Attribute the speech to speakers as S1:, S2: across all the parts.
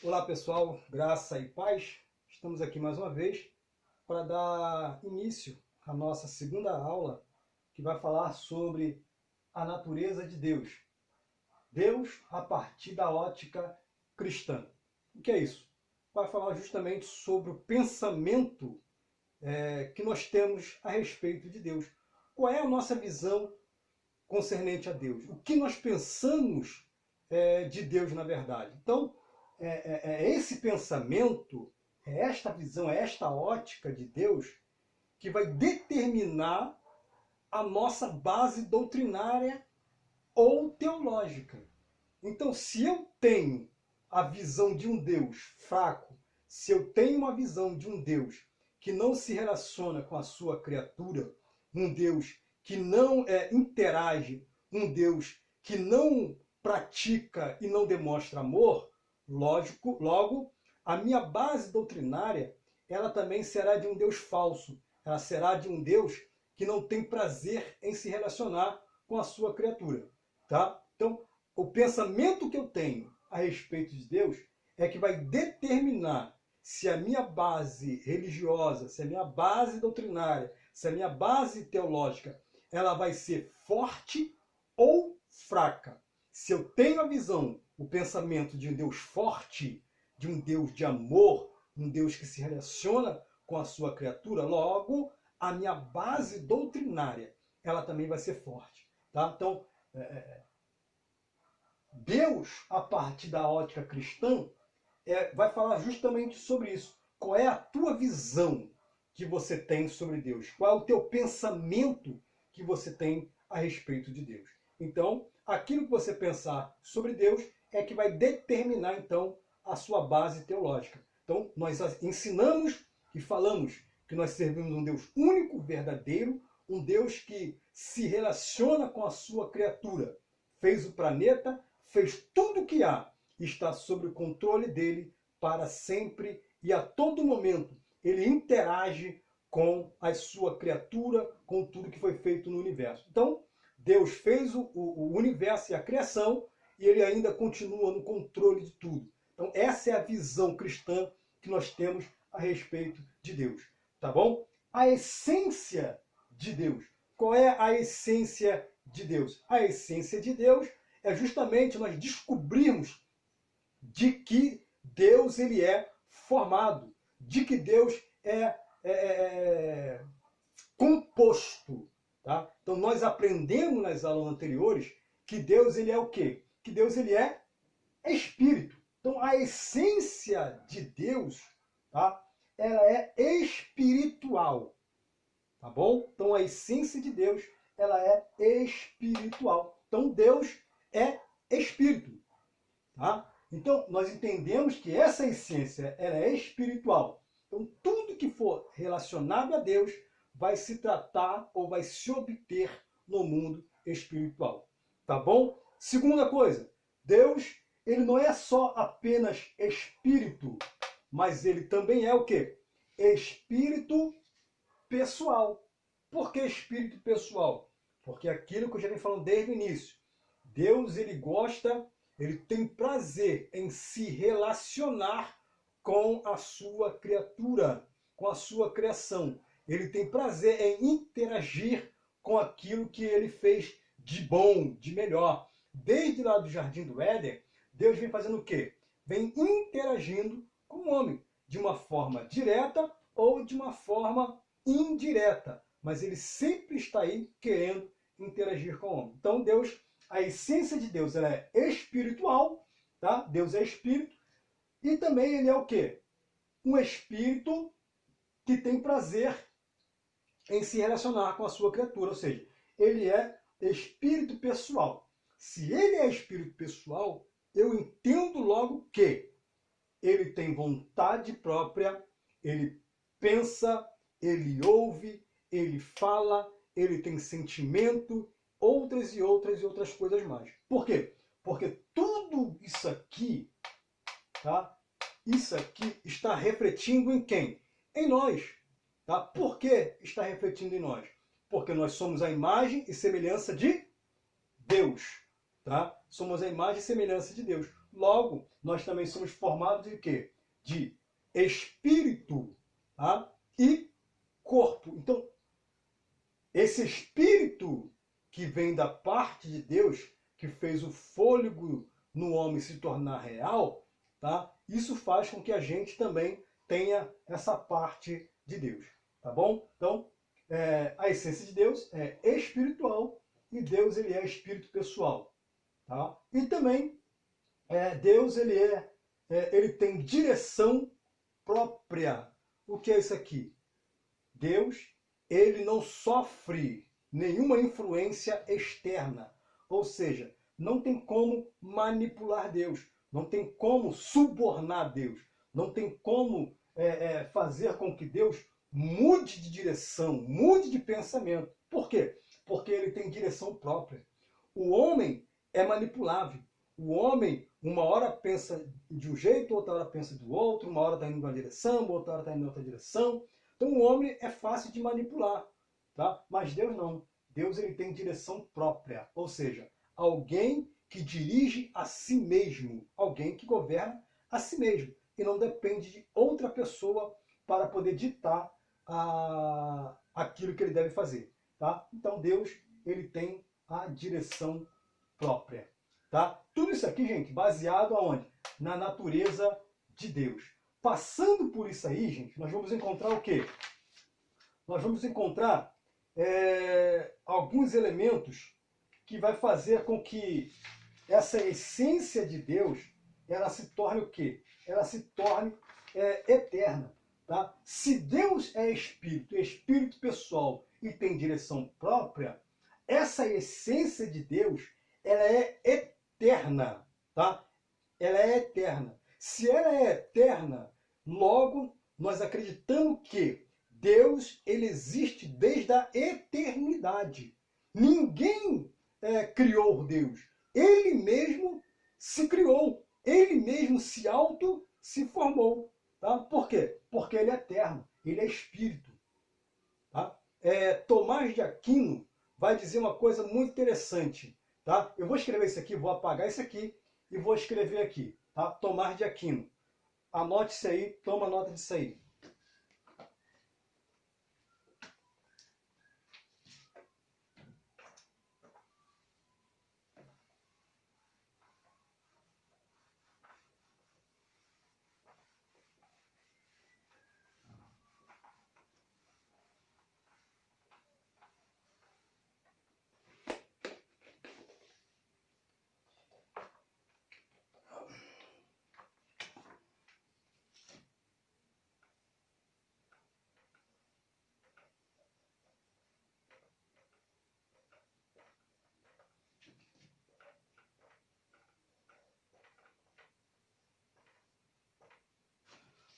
S1: Olá pessoal, graça e paz. Estamos aqui mais uma vez para dar início à nossa segunda aula, que vai falar sobre a natureza de Deus. Deus a partir da ótica cristã. O que é isso? Vai falar justamente sobre o pensamento que nós temos a respeito de Deus. Qual é a nossa visão concernente a Deus? O que nós pensamos de Deus na verdade? Então, esse pensamento, esta visão, esta ótica de Deus que vai determinar a nossa base doutrinária ou teológica. Então, se eu tenho a visão de um Deus fraco, se eu tenho uma visão de um Deus que não se relaciona com a sua criatura, um Deus que não interage, um Deus que não pratica e não demonstra amor, logo, a minha base doutrinária, ela também será de um Deus falso. Ela será de um Deus que não tem prazer em se relacionar com a sua criatura. Tá? Então, o pensamento que eu tenho a respeito de Deus é que vai determinar se a minha base religiosa, se a minha base doutrinária, se a minha base teológica, ela vai ser forte ou fraca. Se eu tenho a visão, o pensamento de um Deus forte, de um Deus de amor, um Deus que se relaciona com a sua criatura, logo, a minha base doutrinária, ela também vai ser forte. Tá? Então, Deus, a partir da ótica cristã, vai falar justamente sobre isso. Qual é a tua visão que você tem sobre Deus? Qual é o teu pensamento que você tem a respeito de Deus? Então, aquilo que você pensar sobre Deus é que vai determinar, então, a sua base teológica. Então, nós ensinamos e falamos que nós servimos um Deus único, verdadeiro, um Deus que se relaciona com a sua criatura. Fez o planeta, fez tudo o que há, está sob o controle dele para sempre e a todo momento. Ele interage com a sua criatura, com tudo que foi feito no universo. Então, Deus fez o universo e a criação e ele ainda continua no controle de tudo. Então, essa é a visão cristã que nós temos a respeito de Deus. Tá bom? A essência de Deus. Qual é a essência de Deus? A essência de Deus é justamente nós descobrirmos de que Deus ele é formado, de que Deus é composto. Tá? Então nós aprendemos nas aulas anteriores que Deus ele é o quê? Que Deus ele é espírito. Então a essência de Deus, tá? Ela é espiritual. Tá bom? Então a essência de Deus ela é espiritual. Então Deus é espírito. Tá? Então nós entendemos que essa essência ela é espiritual. Então tudo que for relacionado a Deus vai se tratar ou vai se obter no mundo espiritual. Tá bom? Segunda coisa, Deus, ele não é só apenas espírito, mas ele também é o quê? Espírito pessoal. Por que espírito pessoal? Porque aquilo que eu já venho falando desde o início. Deus, ele gosta, ele tem prazer em se relacionar com a sua criatura, com a sua criação. Ele tem prazer em interagir com aquilo que ele fez de bom, de melhor. Desde lá do Jardim do Éden, Deus vem fazendo o quê? Vem interagindo com o homem, de uma forma direta ou de uma forma indireta. Mas ele sempre está aí querendo interagir com o homem. Então Deus, a essência de Deus ela é espiritual, tá? Deus é espírito. E também ele é o quê? Um espírito que tem prazer em se relacionar com a sua criatura, ou seja, ele é espírito pessoal. Se ele é espírito pessoal, eu entendo logo que ele tem vontade própria, ele pensa, ele ouve, ele fala, ele tem sentimento, outras e outras coisas mais. Por quê? Porque tudo isso aqui, tá? Isso aqui está refletindo em quem? Em nós. Tá? Por que está refletindo em nós? Porque nós somos a imagem e semelhança de Deus. Tá? Somos a imagem e semelhança de Deus. Logo, nós também somos formados de quê? De espírito, tá? E corpo. Então, esse espírito que vem da parte de Deus, que fez o fôlego no homem se tornar real, tá? Isso faz com que a gente também tenha essa parte de Deus, tá bom? Então, a essência de Deus é espiritual e Deus ele é espírito pessoal, tá? E também Deus ele tem direção própria. O que é isso aqui? Deus ele não sofre nenhuma influência externa, ou seja, não tem como manipular Deus, não tem como subornar Deus, não tem como fazer com que Deus mude de direção, mude de pensamento. Por quê? Porque ele tem direção própria. O homem é manipulável. O homem, uma hora pensa de um jeito, outra hora pensa do outro, uma hora está indo em uma direção, outra hora está indo em outra direção. Então o homem é fácil de manipular, tá? Mas Deus não. Deus ele tem direção própria, ou seja, alguém que dirige a si mesmo, alguém que governa a si mesmo e não depende de outra pessoa para poder ditar aquilo que ele deve fazer, tá? Então Deus ele tem a direção própria, tá? Tudo isso aqui, gente, baseado aonde? Na natureza de Deus. Passando por isso aí, gente, nós vamos encontrar o quê? Nós vamos encontrar alguns elementos que vai fazer com que essa essência de Deus, ela se torne o quê? Ela se torne eterna. Tá? Se Deus é espírito, espírito pessoal e tem direção própria, essa essência de Deus, ela é eterna. Tá? Ela é eterna. Se ela é eterna, logo nós acreditamos que Deus ele existe desde a eternidade. Ninguém criou Deus. Ele mesmo se criou. Ele mesmo se formou. Tá? Por quê? Porque ele é eterno. Ele é espírito. Tá? Tomás de Aquino vai dizer uma coisa muito interessante. Tá? Eu vou escrever isso aqui, vou apagar isso aqui e vou escrever aqui. Tá? Tomás de Aquino. Anote isso aí, toma nota disso aí.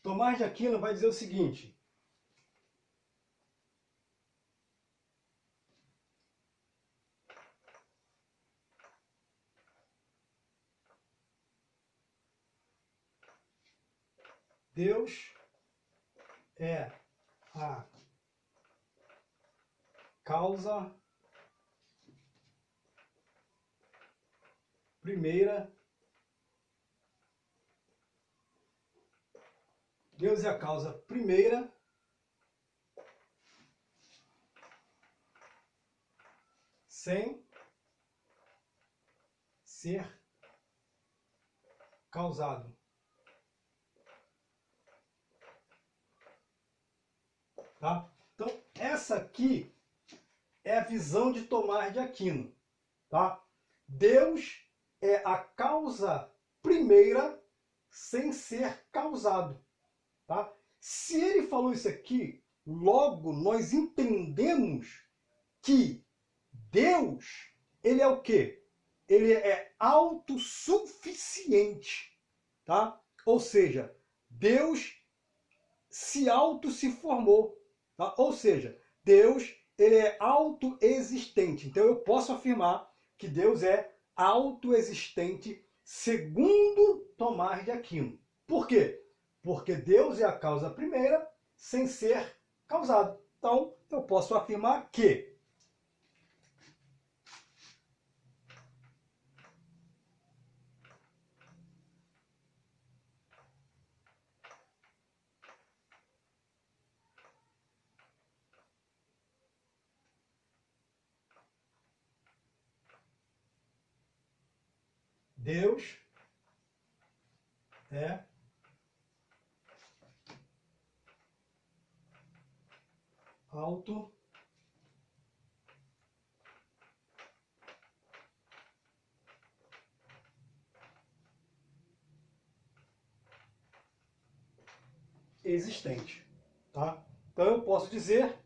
S1: Tomás de Aquino vai dizer o seguinte: Deus é a causa primeira. Deus é a causa primeira sem ser causado. Tá? Então, essa aqui é a visão de Tomás de Aquino. Tá? Deus é a causa primeira sem ser causado. Tá? Se ele falou isso aqui, logo nós entendemos que Deus, ele é o quê? Ele é autossuficiente. Tá? Ou seja, Deus se formou. Tá? Ou seja, Deus ele é autoexistente. Então eu posso afirmar que Deus é autoexistente segundo Tomás de Aquino. Por quê? Porque Deus é a causa primeira sem ser causado. Então eu posso afirmar que Deus é autoexistente, tá? Então eu posso dizer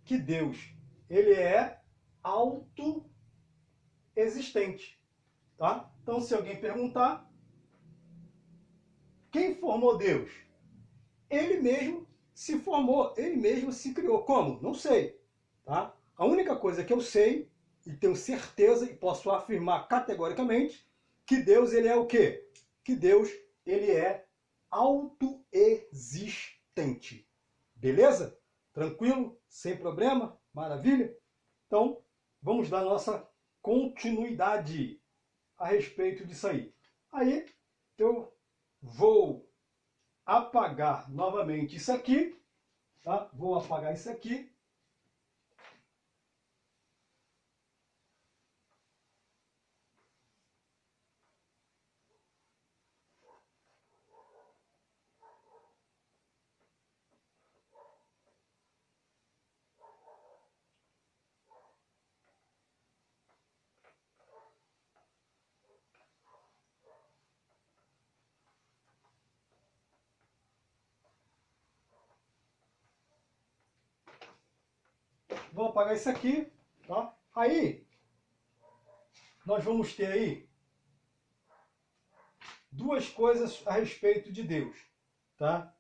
S1: que Deus, ele é autoexistente, tá? Então se alguém perguntar, quem formou Deus? Ele mesmo se formou, ele mesmo se criou. Como? Não sei, tá? A única coisa que eu sei, e tenho certeza, e posso afirmar categoricamente, que Deus, ele é o quê? Que Deus, ele é autoexistente. Beleza? Tranquilo? Sem problema? Maravilha? Então, vamos dar nossa continuidade a respeito disso aí. Aí, eu vou apagar novamente isso aqui, tá? Vou apagar isso aqui. Vou apagar isso aqui, tá? Aí, nós vamos ter aí duas coisas a respeito de Deus, tá?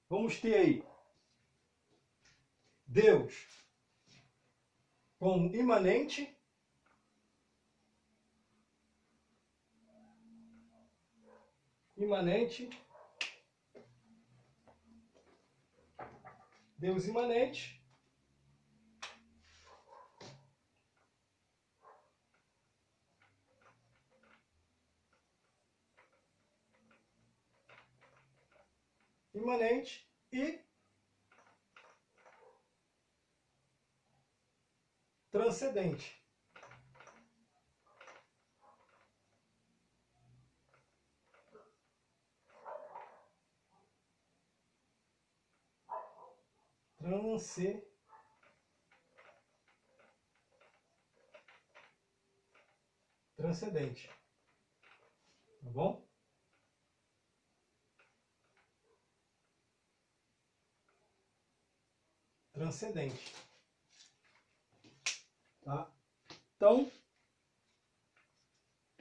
S1: Vamos ter aí Deus como imanente, Deus imanente, e transcendente. Transcendente. Tá bom? Transcendente. Tá? Então,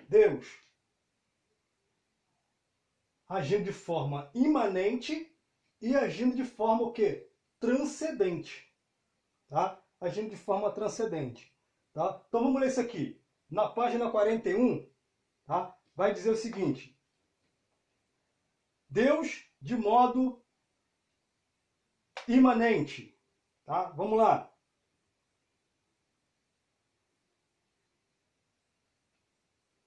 S1: Deus agindo de forma imanente e agindo de forma o quê? Transcendente. Tá? Agindo de forma transcendente. Tá? Então vamos ler isso aqui. Na página 41, tá? Vai dizer o seguinte: Deus de modo imanente. Tá? Vamos lá.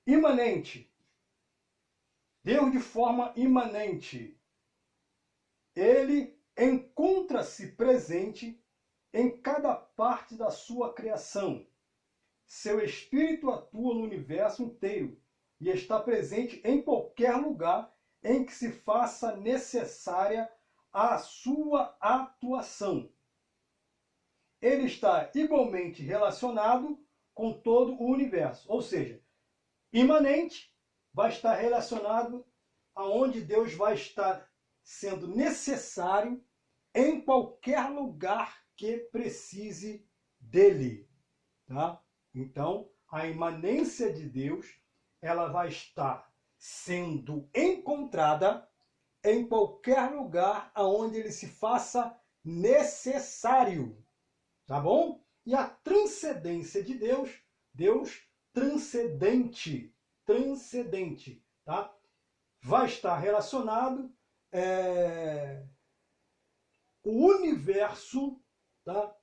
S1: Imanente. Deus de forma imanente. Ele encontra-se presente em cada parte da sua criação. Seu espírito atua no universo inteiro e está presente em qualquer lugar em que se faça necessária a sua atuação. Ele está igualmente relacionado com todo o universo, ou seja, imanente vai estar relacionado aonde Deus vai estar sendo necessário em qualquer lugar que precise dele, tá? Então, a imanência de Deus, ela vai estar sendo encontrada em qualquer lugar aonde ele se faça necessário, tá bom? E a transcendência de Deus, Deus transcendente, tá? Vai estar relacionado o universo, tá?